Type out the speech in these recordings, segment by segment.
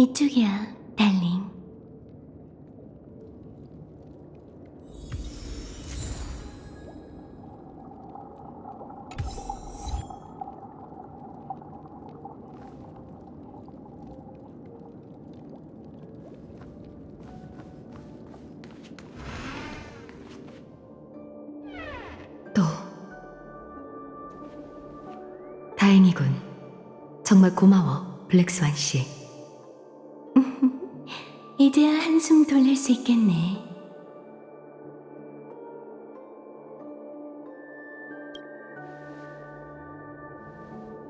이쪽이야, 달링. 또 다행이군. 정말 고마워, 블랙스완 씨. 이제야 한숨 돌릴 수 있겠네.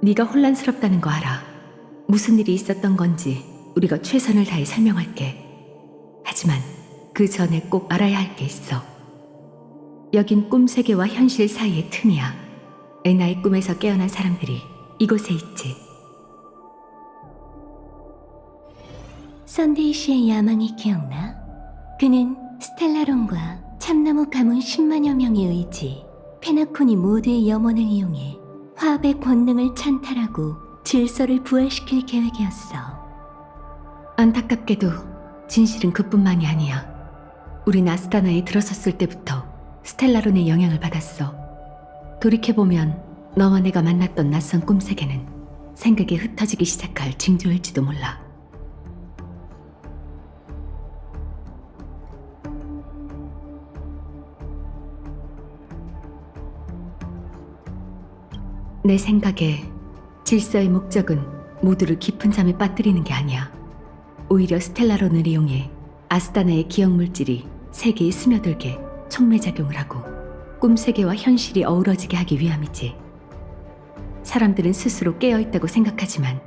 네가 혼란스럽다는 거 알아. 무슨 일이 있었던 건지 우리가 최선을 다해 설명할게. 하지만 그 전에 꼭 알아야 할 게 있어. 여긴 꿈 세계와 현실 사이의 틈이야. 애나의 꿈에서 깨어난 사람들이 이곳에 있지. 썬데이 씨의 야망이 기억나? 그는 스텔라론과 참나무 가문 10만여 명의 의지, 페나코니 모두의 염원을 이용해 화합의 권능을 찬탈하고 질서를 부활시킬 계획이었어. 안타깝게도 진실은 그뿐만이 아니야. 우린 아스타나에 들어섰을 때부터 스텔라론의 영향을 받았어. 돌이켜보면 너와 내가 만났던 낯선 꿈세계는 생각이 흩어지기 시작할 징조일지도 몰라. 내 생각에 질서의 목적은 모두를 깊은 잠에 빠뜨리는 게 아니야. 오히려 스텔라론을 이용해 아스타나의 기억물질이 세계에 스며들게 촉매작용을 하고 꿈세계와 현실이 어우러지게 하기 위함이지. 사람들은 스스로 깨어있다고 생각하지만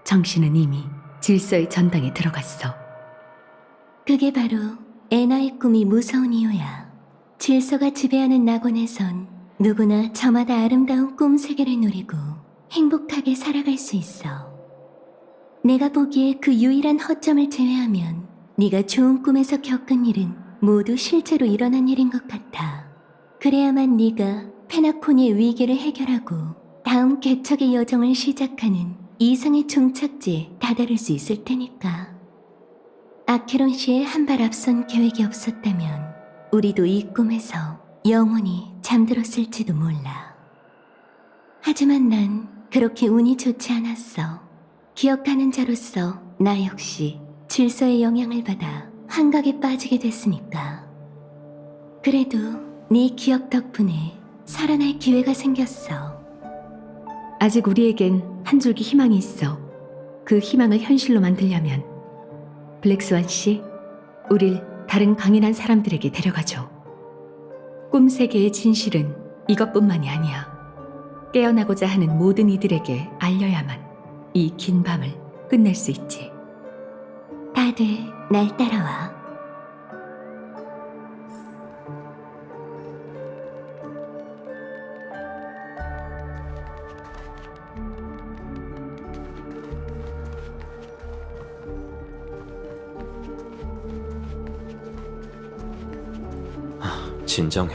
정신은 이미 질서의 전당에 들어갔어. 그게 바로 애나의 꿈이 무서운 이유야. 질서가 지배하는 낙원에선 누구나 저마다 아름다운 꿈 세계를 누리고 행복하게 살아갈 수 있어. 내가 보기에 그 유일한 허점을 제외하면 네가 좋은 꿈에서 겪은 일은 모두 실제로 일어난 일인 것 같아. 그래야만 네가 페나코니의 위기를 해결하고 다음 개척의 여정을 시작하는 이상의 종착지에 다다를 수 있을 테니까. 아케론 씨의 한 발 앞선 계획이 없었다면 우리도 이 꿈에서 영원히 잠들었을지도 몰라. 하지만 난 그렇게 운이 좋지 않았어. 기억하는 자로서 나 역시 질서의 영향을 받아 환각에 빠지게 됐으니까. 그래도 네 기억 덕분에 살아날 기회가 생겼어. 아직 우리에겐 한 줄기 희망이 있어. 그 희망을 현실로 만들려면 블랙스완 씨, 우릴 다른 강인한 사람들에게 데려가줘. 꿈 세계의 진실은 이것뿐만이 아니야. 깨어나고자 하는 모든 이들에게 알려야만 이 긴 밤을 끝낼 수 있지. 다들 날 따라와. 진정해.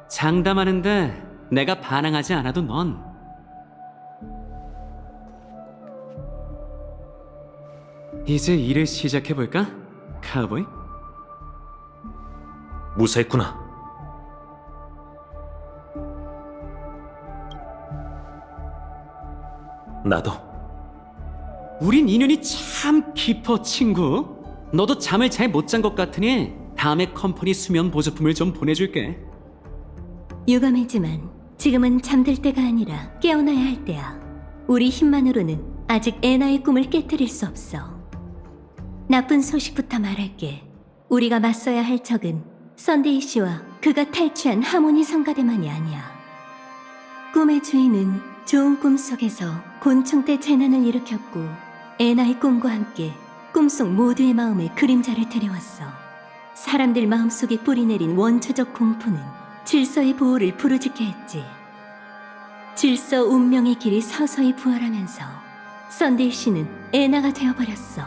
장담하는데 내가 반항하지 않아도 넌 이제 일을 시작해볼까? 카우보이? 무사했구나. 나도. 우린 인연이 참 깊어, 친구. 너도 잠을 잘 못 잔 것 같으니 다음에 컴퍼니 수면 보조품을 좀 보내줄게. 유감이지만 지금은 잠들 때가 아니라 깨어나야 할 때야. 우리 힘만으로는 아직 애나의 꿈을 깨트릴 수 없어. 나쁜 소식부터 말할게. 우리가 맞서야 할 적은 썬데이 씨와 그가 탈취한 하모니 성가대만이 아니야. 꿈의 주인은 좋은 꿈 속에서 곤충 때 재난을 일으켰고 애나의 꿈과 함께 꿈속 모두의 마음에 그림자를 들여왔어. 사람들 마음속에 뿌리내린 원초적 공포는 질서의 보호를 부르짖게 했지. 질서 운명의 길이 서서히 부활하면서 썬데이 씨는 애나가 되어버렸어.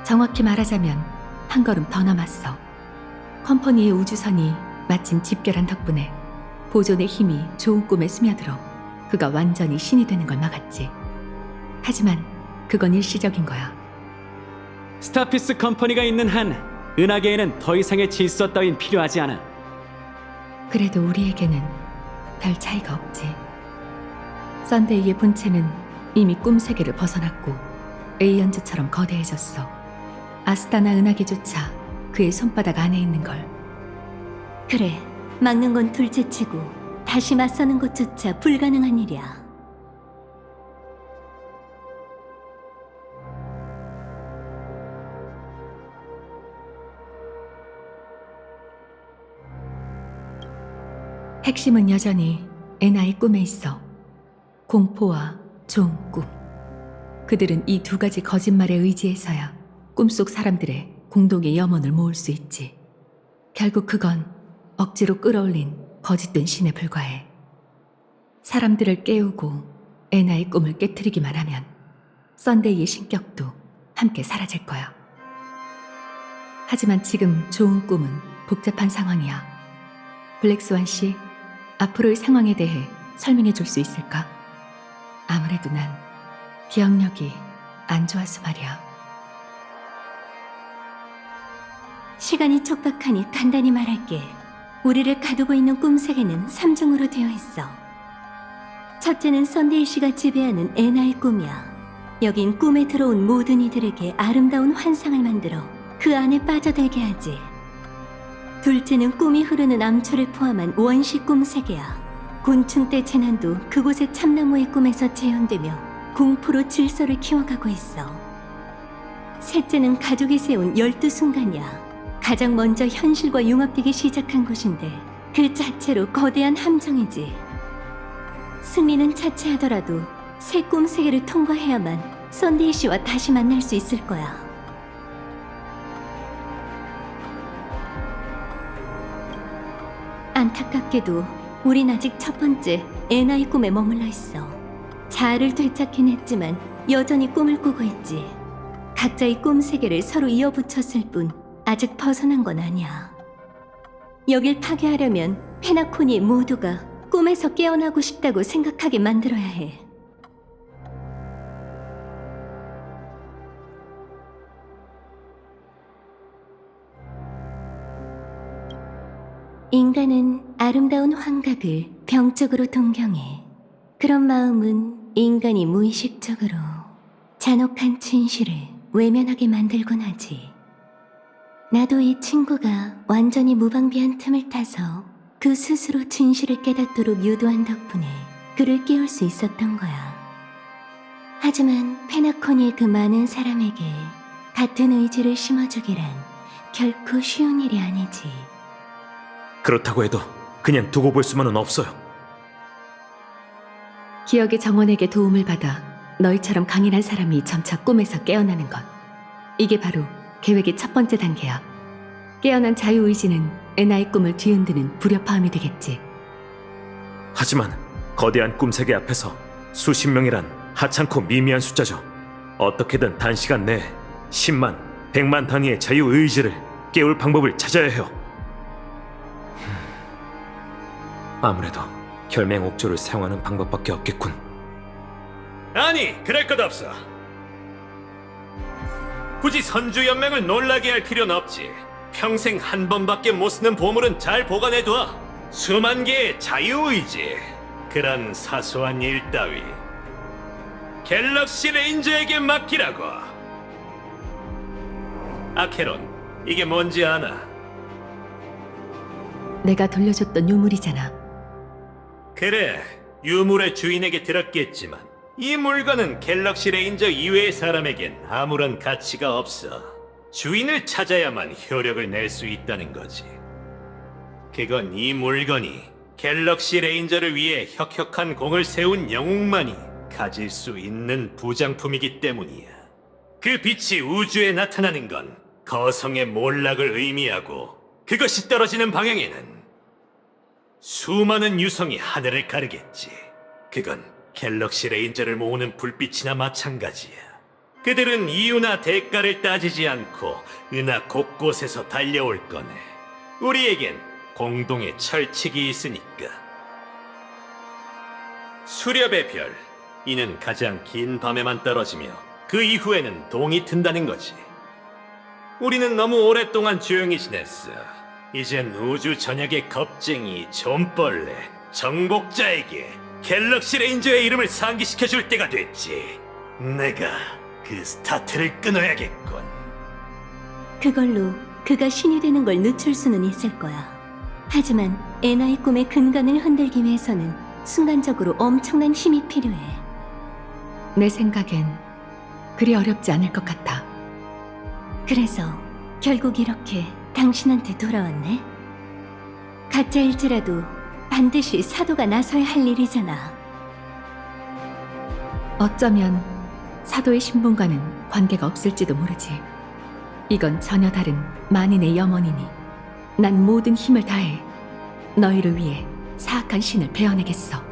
정확히 말하자면 한 걸음 더 남았어. 컴퍼니의 우주선이 마침 집결한 덕분에 보존의 힘이 좋은 꿈에 스며들어 그가 완전히 신이 되는 걸 막았지. 하지만 그건 일시적인 거야. 스타피스 컴퍼니가 있는 한 은하계에는 더 이상의 질서 따윈 필요하지 않아. 그래도 우리에게는 별 차이가 없지. 썬데이의 본체는 이미 꿈 세계를 벗어났고 에이언즈처럼 거대해졌어. 아스타나 은하계조차 그의 손바닥 안에 있는 걸. 그래, 막는 건 둘째치고 다시 맞서는 것조차 불가능한 일이야. 핵심은 여전히 애나의 꿈에 있어. 공포와 좋은 꿈. 그들은 이 두 가지 거짓말에 의지해서야 꿈속 사람들의 공동의 염원을 모을 수 있지. 결국 그건 억지로 끌어올린 거짓된 신에 불과해. 사람들을 깨우고 애나의 꿈을 깨트리기만 하면 썬데이의 신격도 함께 사라질 거야. 하지만 지금 좋은 꿈은 복잡한 상황이야. 블랙스완 씨, 앞으로의 상황에 대해 설명해 줄 수 있을까? 아무래도 난 기억력이 안 좋아서 말이야. 시간이 촉박하니 간단히 말할게. 우리를 가두고 있는 꿈 세계는 3중으로 되어 있어. 첫째는 썬데이 씨가 지배하는 애나의 꿈이야. 여긴 꿈에 들어온 모든 이들에게 아름다운 환상을 만들어 그 안에 빠져들게 하지. 둘째는 꿈이 흐르는 암초를 포함한 원시 꿈 세계야. 곤충 때 재난도 그곳의 참나무의 꿈에서 재현되며 공포로 질서를 키워가고 있어. 셋째는 가족이 세운 12순간이야. 가장 먼저 현실과 융합되기 시작한 곳인데 그 자체로 거대한 함정이지. 승리는 차치하더라도 새 꿈 세계를 통과해야만 썬데이 씨와 다시 만날 수 있을 거야. 안타깝게도 우린 아직 첫 번째 애나의 꿈에 머물러 있어. 자아를 되찾긴 했지만 여전히 꿈을 꾸고 있지. 각자의 꿈 세계를 서로 이어붙였을 뿐 아직 벗어난 건 아니야. 여길 파괴하려면 페나코니 모두가 꿈에서 깨어나고 싶다고 생각하게 만들어야 해. 인간은 아름다운 환각을 병적으로 동경해. 그런 마음은 인간이 무의식적으로 잔혹한 진실을 외면하게 만들곤 하지. 나도 이 친구가 완전히 무방비한 틈을 타서 그 스스로 진실을 깨닫도록 유도한 덕분에 그를 깨울 수 있었던 거야. 하지만 페나코니의 그 많은 사람에게 같은 의지를 심어주기란 결코 쉬운 일이 아니지. 그렇다고 해도 그냥 두고 볼 수만은 없어요. 기억의 정원에게 도움을 받아 너희처럼 강인한 사람이 점차 꿈에서 깨어나는 것. 이게 바로 계획의 첫 번째 단계야. 깨어난 자유의지는 애나의 꿈을 뒤흔드는 불협화음이 되겠지. 하지만 거대한 꿈세계 앞에서 수십 명이란 하찮고 미미한 숫자죠. 어떻게든 단시간 내에 10만, 100만 단위의 자유의지를 깨울 방법을 찾아야 해요. 아무래도 결맹옥조를 사용하는 방법밖에 없겠군. 아니, 그럴 것 없어. 굳이 선주연맹을 놀라게 할 필요는 없지. 평생 한 번밖에 못 쓰는 보물은 잘 보관해둬. 수만 개의 자유의지, 그런 사소한 일 따위 갤럭시 레인저에게 맡기라고. 아케론, 이게 뭔지 아나? 내가 돌려줬던 유물이잖아. 그래, 유물의 주인에게 들었겠지만 이 물건은 갤럭시 레인저 이외의 사람에겐 아무런 가치가 없어. 주인을 찾아야만 효력을 낼 수 있다는 거지. 그건 이 물건이 갤럭시 레인저를 위해 혁혁한 공을 세운 영웅만이 가질 수 있는 부장품이기 때문이야. 그 빛이 우주에 나타나는 건 거성의 몰락을 의미하고, 그것이 떨어지는 방향에는 수많은 유성이 하늘을 가르겠지. 그건 갤럭시 레인저를 모으는 불빛이나 마찬가지야. 그들은 이유나 대가를 따지지 않고 은하 곳곳에서 달려올 거네. 우리에겐 공동의 철칙이 있으니까. 수렵의 별, 이는 가장 긴 밤에만 떨어지며 그 이후에는 동이 튼다는 거지. 우리는 너무 오랫동안 조용히 지냈어. 이젠 우주 전역의 겁쟁이, 좀벌레, 정복자에게 갤럭시 레인저의 이름을 상기시켜줄 때가 됐지. 내가 그 스타트를 끊어야겠군. 그걸로 그가 신이 되는 걸 늦출 수는 있을 거야. 하지만 애나의 꿈의 근간을 흔들기 위해서는 순간적으로 엄청난 힘이 필요해. 내 생각엔 그리 어렵지 않을 것 같아. 그래서 결국 이렇게 당신한테 돌아왔네. 가짜일지라도 반드시 사도가 나서야 할 일이잖아. 어쩌면 사도의 신분과는 관계가 없을지도 모르지. 이건 전혀 다른 만인의 염원이니 난 모든 힘을 다해 너희를 위해 사악한 신을 베어내겠어.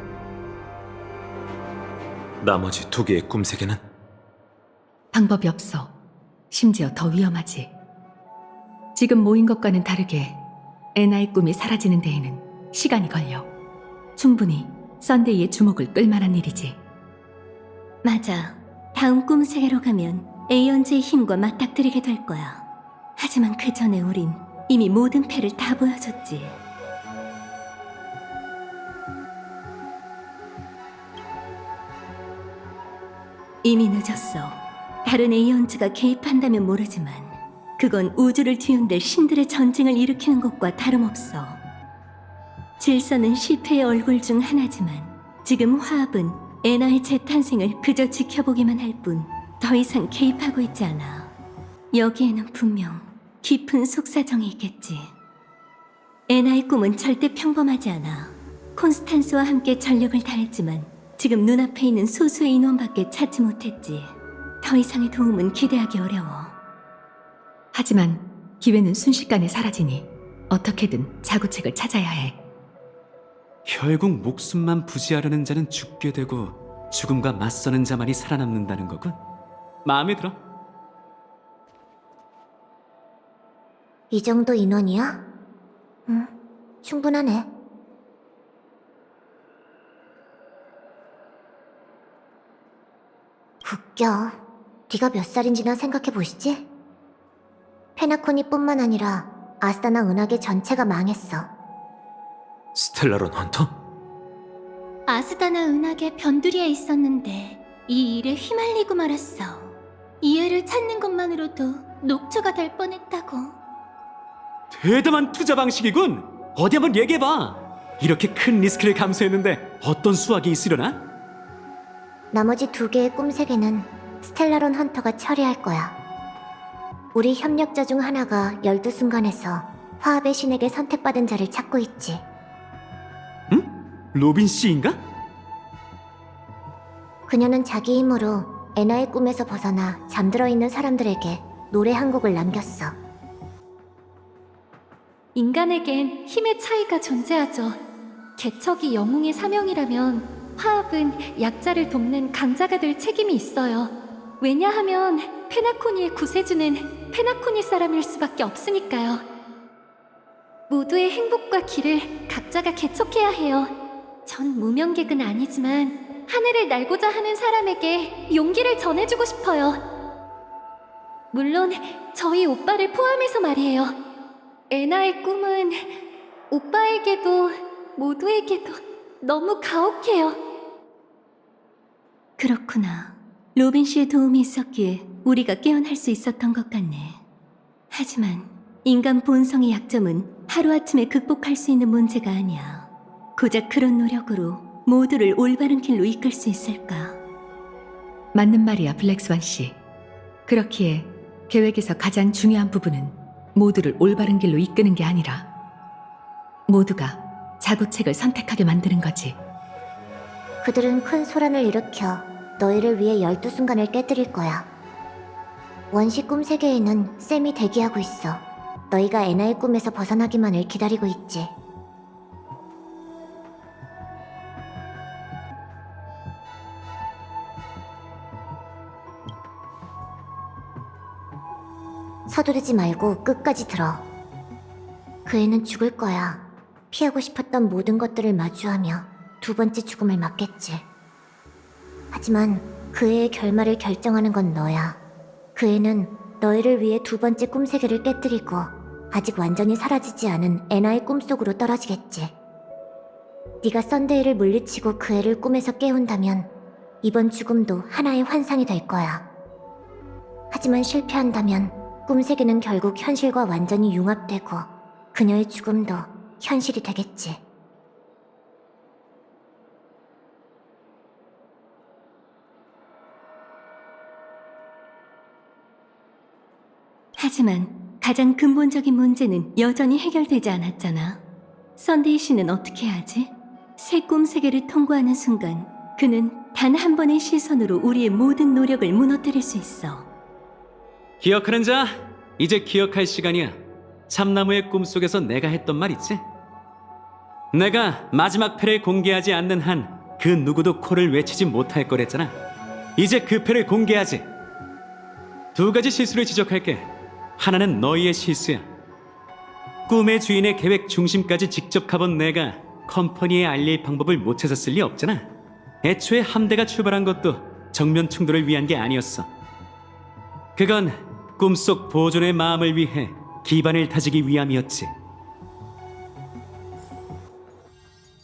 나머지 두 개의 꿈세계는? 방법이 없어. 심지어 더 위험하지. 지금 모인 것과는 다르게 애나의 꿈이 사라지는 데에는 시간이 걸려. 충분히 썬데이의 주목을 끌만한 일이지. 맞아. 다음 꿈 세계로 가면 에이언즈의 힘과 맞닥뜨리게 될 거야. 하지만 그 전에 우린 이미 모든 패를 다 보여줬지. 이미 늦었어. 다른 에이언즈가 개입한다면 모르지만 그건 우주를 뒤흔들 신들의 전쟁을 일으키는 것과 다름없어. 질서는 실패의 얼굴 중 하나지만 지금 화합은 애나의 재탄생을 그저 지켜보기만 할 뿐 더 이상 개입하고 있지 않아. 여기에는 분명 깊은 속사정이 있겠지. 애나의 꿈은 절대 평범하지 않아. 콘스탄스와 함께 전력을 다했지만 지금 눈앞에 있는 소수의 인원밖에 찾지 못했지. 더 이상의 도움은 기대하기 어려워. 하지만 기회는 순식간에 사라지니 어떻게든 자구책을 찾아야 해. 결국 목숨만 부지하려는 자는 죽게 되고 죽음과 맞서는 자만이 살아남는다는 거군. 마음에 들어. 이 정도 인원이야? 응, 충분하네. 웃겨. 네가 몇 살인지나 생각해 보시지? 페나코니뿐만 아니라 아스타나 은하계 전체가 망했어. 스텔라론 헌터? 아스다나 은하계 변두리에 있었는데 이 일에 휘말리고 말았어. 이해를 찾는 것만으로도 녹초가 될 뻔했다고. 대담한 투자 방식이군. 어디 한번 얘기해봐. 이렇게 큰 리스크를 감수했는데 어떤 수확이 있으려나? 나머지 두 개의 꿈세계는 스텔라론 헌터가 처리할 거야. 우리 협력자 중 하나가 12순간에서 화합의 신에게 선택받은 자를 찾고 있지. 로빈 씨인가? 그녀는 자기 힘으로 애나의 꿈에서 벗어나 잠들어 있는 사람들에게 노래 한 곡을 남겼어. 인간에겐 힘의 차이가 존재하죠. 개척이 영웅의 사명이라면 화합은 약자를 돕는 강자가 될 책임이 있어요. 왜냐하면 페나코니의 구세주는 페나코니 사람일 수밖에 없으니까요. 모두의 행복과 길을 각자가 개척해야 해요. 전 무명객은 아니지만 하늘을 날고자 하는 사람에게 용기를 전해주고 싶어요. 물론 저희 오빠를 포함해서 말이에요. 애나의 꿈은 오빠에게도 모두에게도 너무 가혹해요. 그렇구나. 로빈 씨의 도움이 있었기에 우리가 깨어날 수 있었던 것 같네. 하지만 인간 본성의 약점은 하루아침에 극복할 수 있는 문제가 아니야. 고작 그런 노력으로 모두를 올바른 길로 이끌 수 있을까? 맞는 말이야, 블랙스완 씨. 그렇기에 계획에서 가장 중요한 부분은 모두를 올바른 길로 이끄는 게 아니라 모두가 자구책을 선택하게 만드는 거지. 그들은 큰 소란을 일으켜 너희를 위해 12순간을 깨뜨릴 거야. 원시 꿈 세계에는 샘이 대기하고 있어. 너희가 애나의 꿈에서 벗어나기만을 기다리고 있지. 서두르지 말고 끝까지 들어. 그 애는 죽을 거야. 피하고 싶었던 모든 것들을 마주하며 두 번째 죽음을 맞겠지. 하지만 그 애의 결말을 결정하는 건 너야. 그 애는 너희를 위해 두 번째 꿈세계를 깨뜨리고 아직 완전히 사라지지 않은 애나의 꿈속으로 떨어지겠지. 네가 썬데이를 물리치고 그 애를 꿈에서 깨운다면 이번 죽음도 하나의 환상이 될 거야. 하지만 실패한다면 꿈세계는 결국 현실과 완전히 융합되고 그녀의 죽음도 현실이 되겠지. 하지만 가장 근본적인 문제는 여전히 해결되지 않았잖아. 썬데이 씨는 어떻게 하지? 새 꿈세계를 통과하는 순간 그는 단 한 번의 시선으로 우리의 모든 노력을 무너뜨릴 수 있어. 기억하는 자, 이제 기억할 시간이야. 참나무의 꿈속에서 내가 했던 말 있지? 내가 마지막 패를 공개하지 않는 한 그 누구도 코를 외치지 못할 거랬잖아. 이제 그 패를 공개하지. 두 가지 실수를 지적할게. 하나는 너희의 실수야. 꿈의 주인의 계획 중심까지 직접 가본 내가 컴퍼니에 알릴 방법을 못 찾았을 리 없잖아. 애초에 함대가 출발한 것도 정면 충돌을 위한 게 아니었어. 그건 꿈속 보존의 마음을 위해 기반을 다지기 위함이었지.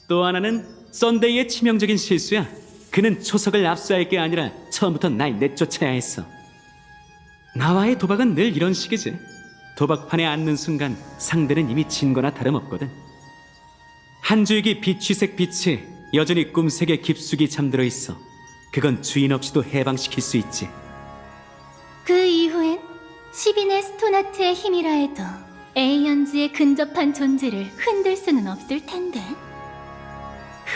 또 하나는 썬데이의 치명적인 실수야. 그는 초석을 압수할 게 아니라 처음부터 날 내쫓아야 했어. 나와의 도박은 늘 이런 식이지. 도박판에 앉는 순간 상대는 이미 진 거나 다름없거든. 한 줄기 빛취색 빛이 여전히 꿈색의 깊숙이 잠들어 있어. 그건 주인 없이도 해방시킬 수 있지. 그 이후엔 10인의 스톤하트의 힘이라 해도 에이언즈의 근접한 존재를 흔들 수는 없을 텐데.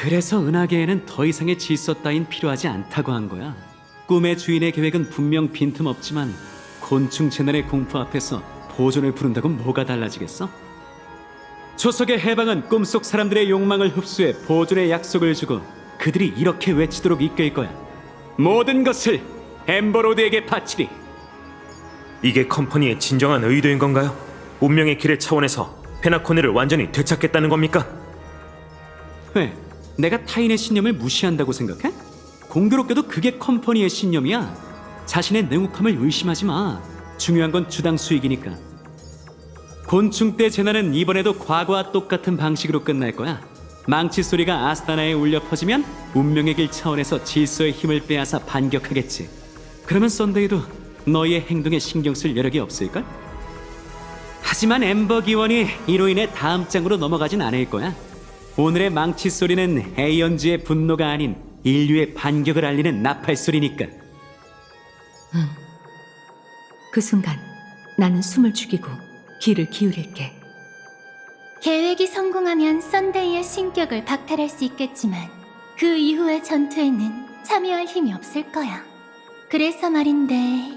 그래서 은하계에는 더 이상의 질서 따윈 필요하지 않다고 한 거야. 꿈의 주인의 계획은 분명 빈틈없지만 곤충 재난의 공포 앞에서 보존을 부른다고 뭐가 달라지겠어? 초석의 해방은 꿈속 사람들의 욕망을 흡수해 보존의 약속을 주고 그들이 이렇게 외치도록 이끌 거야. 모든 것을 엠버로드에게 바치리. 이게 컴퍼니의 진정한 의도인 건가요? 운명의 길의 차원에서 페나코네를 완전히 되찾겠다는 겁니까? 왜? 내가 타인의 신념을 무시한다고 생각해? 공교롭게도 그게 컴퍼니의 신념이야. 자신의 능욱함을 의심하지 마. 중요한 건 주당 수익이니까. 곤충 때 재난은 이번에도 과거와 똑같은 방식으로 끝날 거야. 망치 소리가 아스타나에 울려 퍼지면 운명의 길 차원에서 질서의 힘을 빼앗아 반격하겠지. 그러면 썬데이도 너희의 행동에 신경 쓸 여력이 없을걸? 하지만 엠버 기원이 이로 인해 다음 장으로 넘어가진 않을 거야. 오늘의 망치 소리는 에이언즈의 분노가 아닌 인류의 반격을 알리는 나팔 소리니까. 그 순간 나는 숨을 죽이고 귀를 기울일게. 계획이 성공하면 썬데이의 신격을 박탈할 수 있겠지만 그 이후의 전투에는 참여할 힘이 없을 거야. 그래서 말인데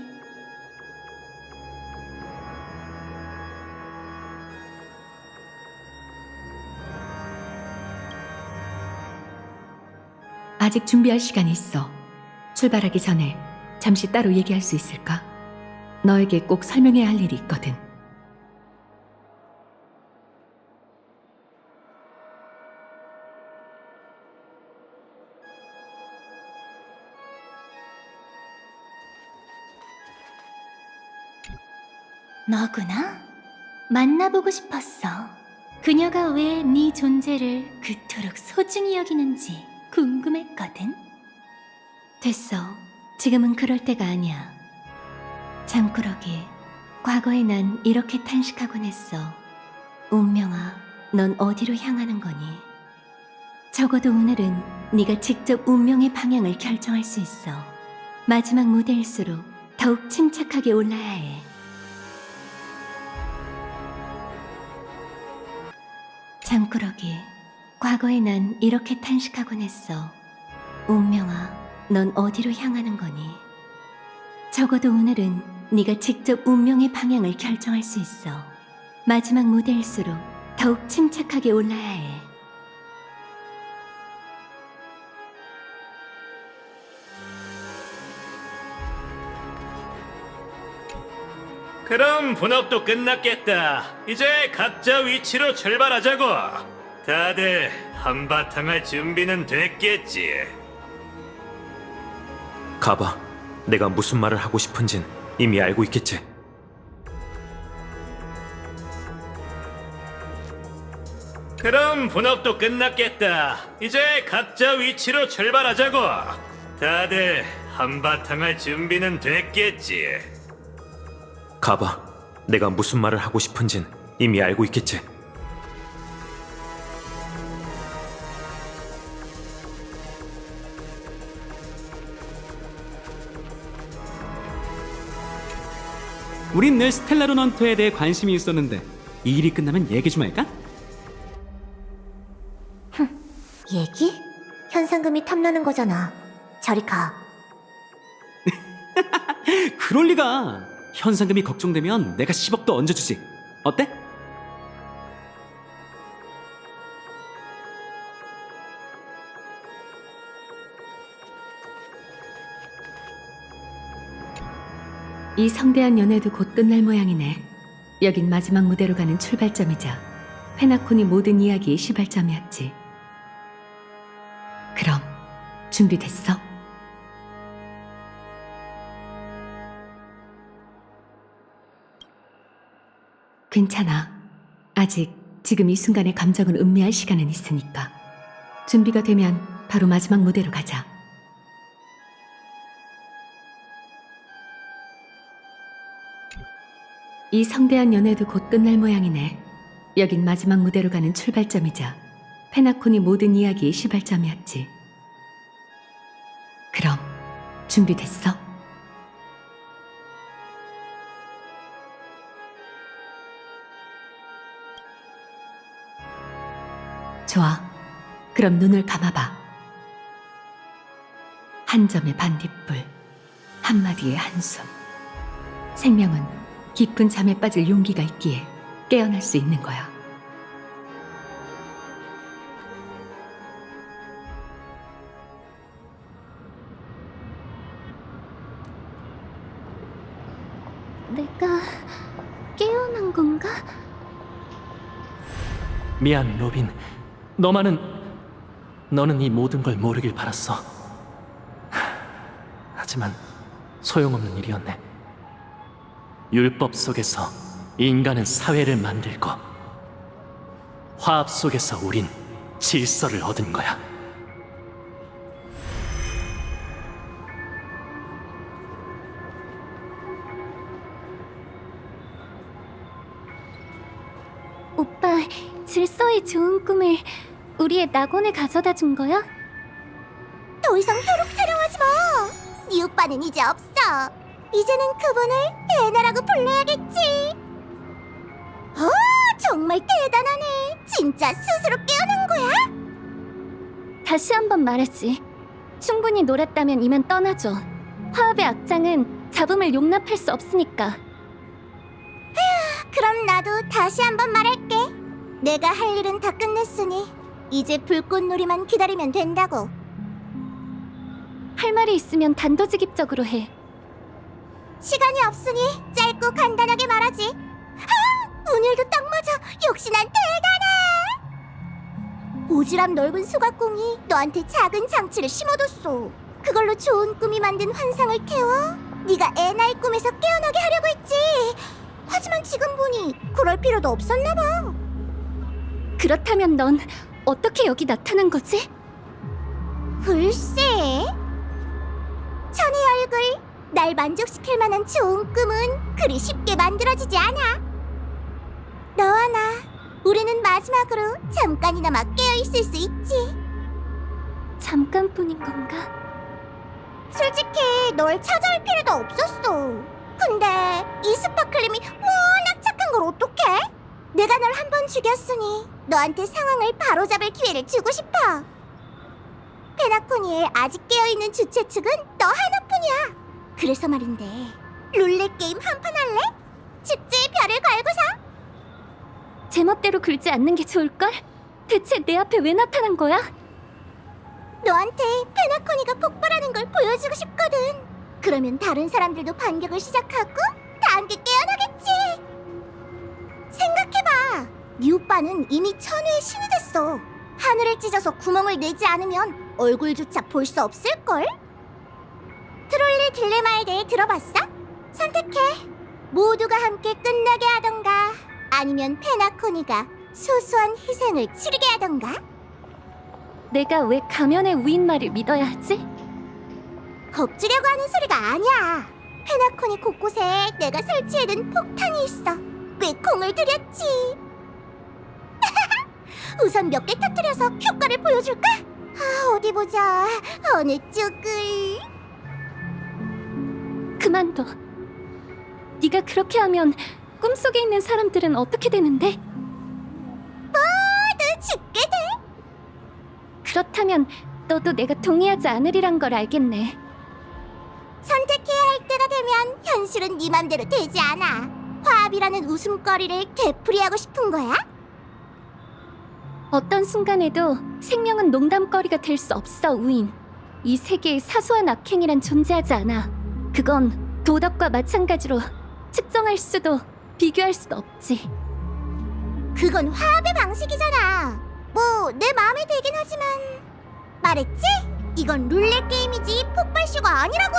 아직 준비할 시간이 있어. 출발하기 전에 잠시 따로 얘기할 수 있을까? 너에게 꼭 설명해야 할 일이 있거든. 너구나? 만나보고 싶었어. 그녀가 왜 네 존재를 그토록 소중히 여기는지 궁금했거든. 됐어. 지금은 그럴 때가 아니야. 잠꾸러기, 과거에 난 이렇게 탄식하곤 했어. 운명아, 넌 어디로 향하는 거니? 적어도 오늘은 네가 직접 운명의 방향을 결정할 수 있어. 마지막 무대일수록 더욱 침착하게 올라야 해. 잠꾸러기, 과거에 난 이렇게 탄식하곤 했어. 운명아, 넌 어디로 향하는 거니? 적어도 오늘은 네가 직접 운명의 방향을 결정할 수 있어. 마지막 무대일수록 더욱 침착하게 올라야 해. 그럼 분업도 끝났겠다. 이제 각자 위치로 출발하자고. 다들 한바탕 할 준비는 됐겠지. 가봐. 내가 무슨 말을 하고 싶은진 이미 알고 있겠지. 그럼 분업도 끝났겠다. 이제 각자 위치로 출발하자고. 다들 한바탕 할 준비는 됐겠지. 가봐. 내가 무슨 말을 하고 싶은진 이미 알고 있겠지. 우린 늘 스텔라론 헌터에 대해 관심이 있었는데 이 일이 끝나면 얘기 좀 할까? 얘기? 현상금이 탐나는 거잖아. 저리 가. 그럴 리가. 현상금이 걱정되면 내가 10억도 얹어주지. 어때? 이 성대한 연애도 곧 끝날 모양이네. 여긴 마지막 무대로 가는 출발점이자 페나콘이 모든 이야기의 시발점이었지. 그럼 준비됐어? 괜찮아. 아직 지금 이 순간의 감정을 음미할 시간은 있으니까. 준비가 되면 바로 마지막 무대로 가자. 이 성대한 연애도 곧 끝날 모양이네. 여긴 마지막 무대로 가는 출발점이자 페나콘이 모든 이야기의 시발점이었지. 그럼 준비됐어? 좋아. 그럼 눈을 감아봐. 한 점의 반딧불, 한마디의 한숨. 생명은 깊은 잠에 빠질 용기가 있기에 깨어날 수 있는 거야. 내가 깨어난 건가? 미안, 로빈. 너는 이 모든 걸 모르길 바랐어. 하지만 소용없는 일이었네. 율법 속에서 인간은 사회를 만들고 화합 속에서 우린 질서를 얻은 거야. 오빠, 질서의 좋은 꿈을 우리의 낙원에 가져다 준 거야? 더 이상 혈육 타령하지 마. 네 오빠는 이제 없어. 이제는 그분을 애나라고 불러야겠지. 정말 대단하네. 진짜 스스로 깨어난 거야? 다시 한번 말하지. 충분히 놀았다면 이만 떠나줘. 화합의 악장은 잡음을 용납할 수 없으니까. 그럼 나도 다시 한번 말할게. 내가 할 일은 다 끝냈으니 이제 불꽃놀이만 기다리면 된다고. 할 말이 있으면 단도직입적으로 해. 시간이 없으니 짧고 간단하게 말하지. 오늘도 딱 맞아. 역시 난 대단해. 오지랖 넓은 소각공이 너한테 작은 장치를 심어뒀어. 그걸로 좋은 꿈이 만든 환상을 태워 네가 애나의 꿈에서 깨어나게 하려고 했지. 하지만 지금 보니 그럴 필요도 없었나 봐. 그렇다면 넌 어떻게 여기 나타난 거지? 글쎄, 천의 얼굴, 날 만족시킬 만한 좋은 꿈은 그리 쉽게 만들어지지 않아. 너와 나, 우리는 마지막으로 잠깐이나마 깨어있을 수 있지. 잠깐뿐인 건가? 솔직히 널 찾아올 필요도 없었어. 근데 이 스파클림이 워낙 착한 걸 어떡해? 내가 널 한 번 죽였으니 너한테 상황을 바로잡을 기회를 주고 싶어. 페나코니의 아직 깨어있는 주최 측은 너 하나뿐이야. 그래서 말인데 룰렛 게임 한 판 할래? 축제의 별을 걸고서. 제멋대로 굴지 않는 게 좋을걸? 대체 내 앞에 왜 나타난 거야? 너한테 페나코니가 폭발하는 걸 보여주고 싶거든. 그러면 다른 사람들도 반격을 시작하고 다 함께 깨어나겠지. 생각해봐. 네 오빠는 이미 천우의 신이 됐어. 하늘을 찢어서 구멍을 내지 않으면 얼굴조차 볼 수 없을걸? 트롤리 딜레마에 대해 들어봤어? 선택해. 모두가 함께 끝나게 하던가 아니면 페나코니가 소소한 희생을 치르게 하던가. 내가 왜 가면의 우인 말을 믿어야 하지? 겁주려고 하는 소리가 아니야. 페나코니 곳곳에 내가 설치해둔 폭탄이 있어. 꽤 공을 들였지. 우선 몇 개 터뜨려서 효과를 보여줄까? 어디 보자. 어느 쪽을... 그만둬. 네가 그렇게 하면 꿈속에 있는 사람들은 어떻게 되는데? 모두 죽게 돼. 그렇다면 너도 내가 동의하지 않으리란 걸 알겠네. 선택해야 할 때가 되면 현실은 네 맘대로 되지 않아. 화합이라는 웃음거리를 되풀이하고 싶은 거야? 어떤 순간에도 생명은 농담거리가 될 수 없어, 우인. 이 세계에 사소한 악행이란 존재하지 않아. 그건 도덕과 마찬가지로 측정할 수도 비교할 수도 없지. 그건 화합의 방식이잖아. 뭐 내 마음에 들긴 하지만 말했지? 이건 룰렛 게임이지 폭발쇼가 아니라고.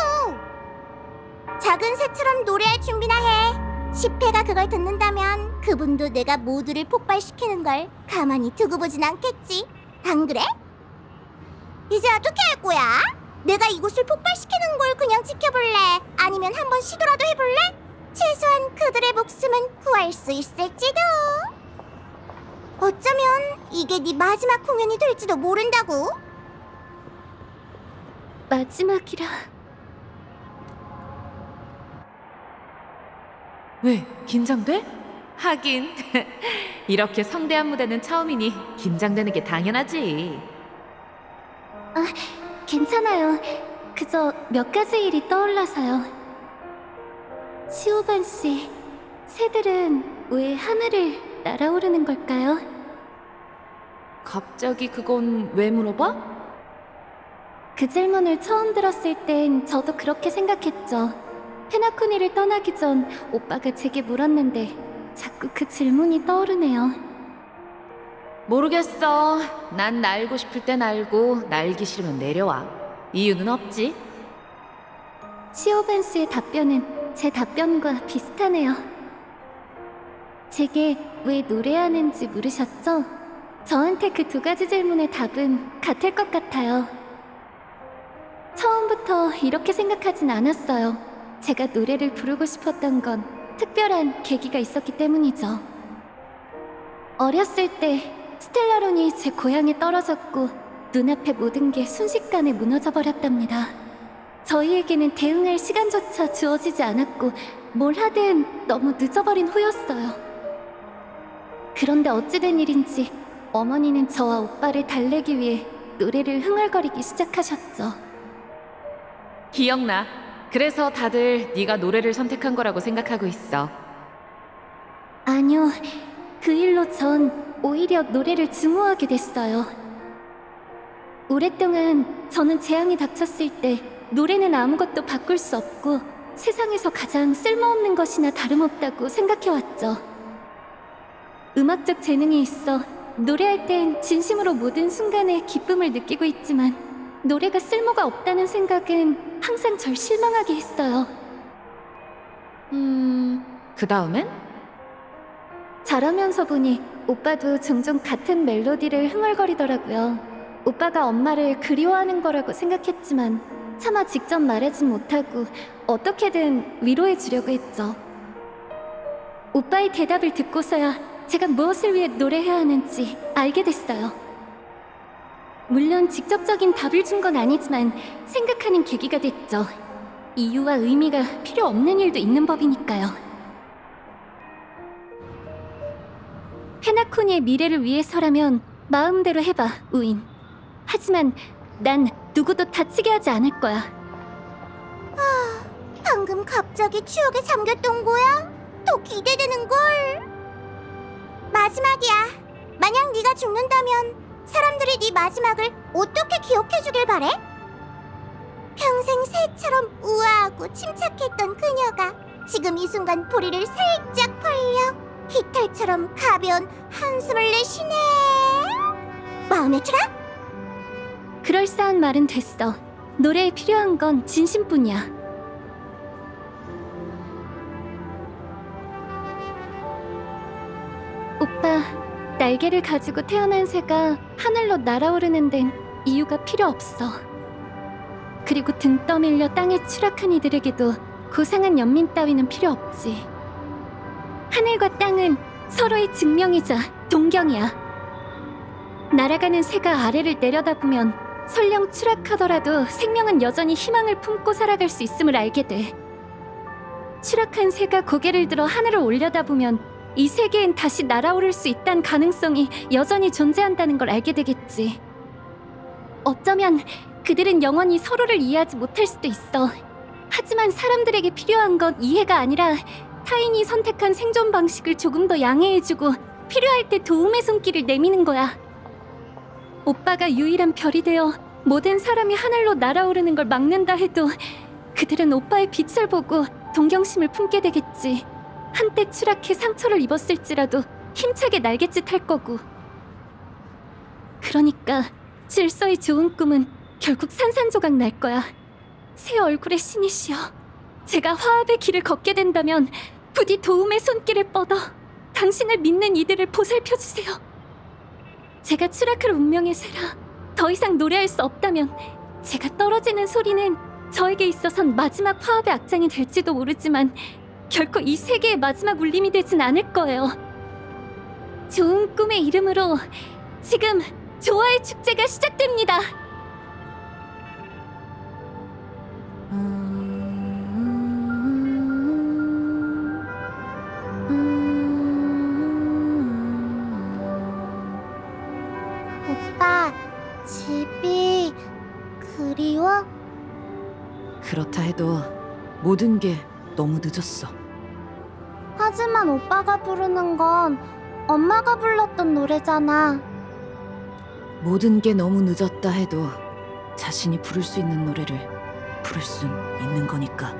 작은 새처럼 노래할 준비나 해. 10회가 그걸 듣는다면 그분도 내가 모두를 폭발시키는 걸 가만히 두고 보진 않겠지. 안 그래? 이제 어떻게 할 거야? 내가 이곳을 폭발시키는 걸 그냥 지켜볼래? 아니면 한번 시도라도 해볼래? 최소한 그들의 목숨은 구할 수 있을지도. 어쩌면 이게 네 마지막 공연이 될지도 모른다고. 마지막이라. 왜? 긴장돼? 하긴 이렇게 성대한 무대는 처음이니 긴장되는 게 당연하지. 괜찮아요. 그저 몇 가지 일이 떠올라서요. 시오반 씨, 새들은 왜 하늘을 날아오르는 걸까요? 갑자기 그건 왜 물어봐? 그 질문을 처음 들었을 땐 저도 그렇게 생각했죠. 페나코니를 떠나기 전 오빠가 제게 물었는데 자꾸 그 질문이 떠오르네요. 모르겠어. 난 날고 싶을 땐 날고 날기 싫으면 내려와. 이유는 없지. 시오벤스의 답변은 제 답변과 비슷하네요. 제게 왜 노래하는지 물으셨죠? 저한테 그 두 가지 질문의 답은 같을 것 같아요. 처음부터 이렇게 생각하진 않았어요. 제가 노래를 부르고 싶었던 건 특별한 계기가 있었기 때문이죠. 어렸을 때 스텔라론이 제 고향에 떨어졌고 눈앞의 모든 게 순식간에 무너져 버렸답니다. 저희에게는 대응할 시간조차 주어지지 않았고 뭘 하든 너무 늦어버린 후였어요. 그런데 어찌된 일인지 어머니는 저와 오빠를 달래기 위해 노래를 흥얼거리기 시작하셨죠. 기억나. 그래서 다들 네가 노래를 선택한 거라고 생각하고 있어. 아니요, 그 일로 전 오히려 노래를 증오하게 됐어요. 오랫동안 저는 재앙이 닥쳤을 때 노래는 아무것도 바꿀 수 없고 세상에서 가장 쓸모없는 것이나 다름없다고 생각해왔죠. 음악적 재능이 있어 노래할 땐 진심으로 모든 순간에 기쁨을 느끼고 있지만 노래가 쓸모가 없다는 생각은 항상 절 실망하게 했어요. 그 다음엔? 자라면서 보니 오빠도 종종 같은 멜로디를 흥얼거리더라고요. 오빠가 엄마를 그리워하는 거라고 생각했지만 차마 직접 말하진 못하고 어떻게든 위로해 주려고 했죠. 오빠의 대답을 듣고서야 제가 무엇을 위해 노래해야 하는지 알게 됐어요. 물론 직접적인 답을 준 건 아니지만 생각하는 계기가 됐죠. 이유와 의미가 필요 없는 일도 있는 법이니까요. 페나코니의 미래를 위해서라면 마음대로 해봐, 우인. 하지만 난 누구도 다치게 하지 않을 거야. 방금 갑자기 추억에 잠겼던 거야? 더 기대되는걸. 마지막이야. 만약 네가 죽는다면 사람들이 네 마지막을 어떻게 기억해주길 바래? 평생 새처럼 우아하고 침착했던 그녀가 지금 이 순간 부리를 살짝 벌려 깃털처럼 가벼운 한숨을 내쉬네. 마음에 들어? 그럴싸한 말은 됐어. 노래에 필요한 건 진심뿐이야. 오빠, 날개를 가지고 태어난 새가 하늘로 날아오르는 데는 이유가 필요 없어. 그리고 등 떠밀려 땅에 추락한 이들에게도 고상한 연민 따위는 필요 없지. 하늘과 땅은 서로의 증명이자 동경이야. 날아가는 새가 아래를 내려다보면 설령 추락하더라도 생명은 여전히 희망을 품고 살아갈 수 있음을 알게 돼. 추락한 새가 고개를 들어 하늘을 올려다보면 이 세계엔 다시 날아오를 수 있다는 가능성이 여전히 존재한다는 걸 알게 되겠지. 어쩌면 그들은 영원히 서로를 이해하지 못할 수도 있어. 하지만 사람들에게 필요한 건 이해가 아니라 타인이 선택한 생존 방식을 조금 더 양해해주고 필요할 때 도움의 손길을 내미는 거야. 오빠가 유일한 별이 되어 모든 사람이 하늘로 날아오르는 걸 막는다 해도 그들은 오빠의 빛을 보고 동경심을 품게 되겠지. 한때 추락해 상처를 입었을지라도 힘차게 날갯짓 할 거고. 그러니까 질서의 좋은 꿈은 결국 산산조각 날 거야. 새 얼굴의 신이시여, 제가 화합의 길을 걷게 된다면 부디 도움의 손길을 뻗어 당신을 믿는 이들을 보살펴주세요. 제가 추락할 운명의 새라 더 이상 노래할 수 없다면 제가 떨어지는 소리는 저에게 있어선 마지막 화합의 악장이 될지도 모르지만 결코 이 세계의 마지막 울림이 되진 않을 거예요. 좋은 꿈의 이름으로 지금 조화의 축제가 시작됩니다. 오빠, 집이 그리워? 그렇다 해도 모든 게 너무 늦었어. 하지만 오빠가 부르는 건 엄마가 불렀던 노래잖아. 모든 게 너무 늦었다 해도 자신이 부를 수 있는 노래를 부를 순 있는 거니까.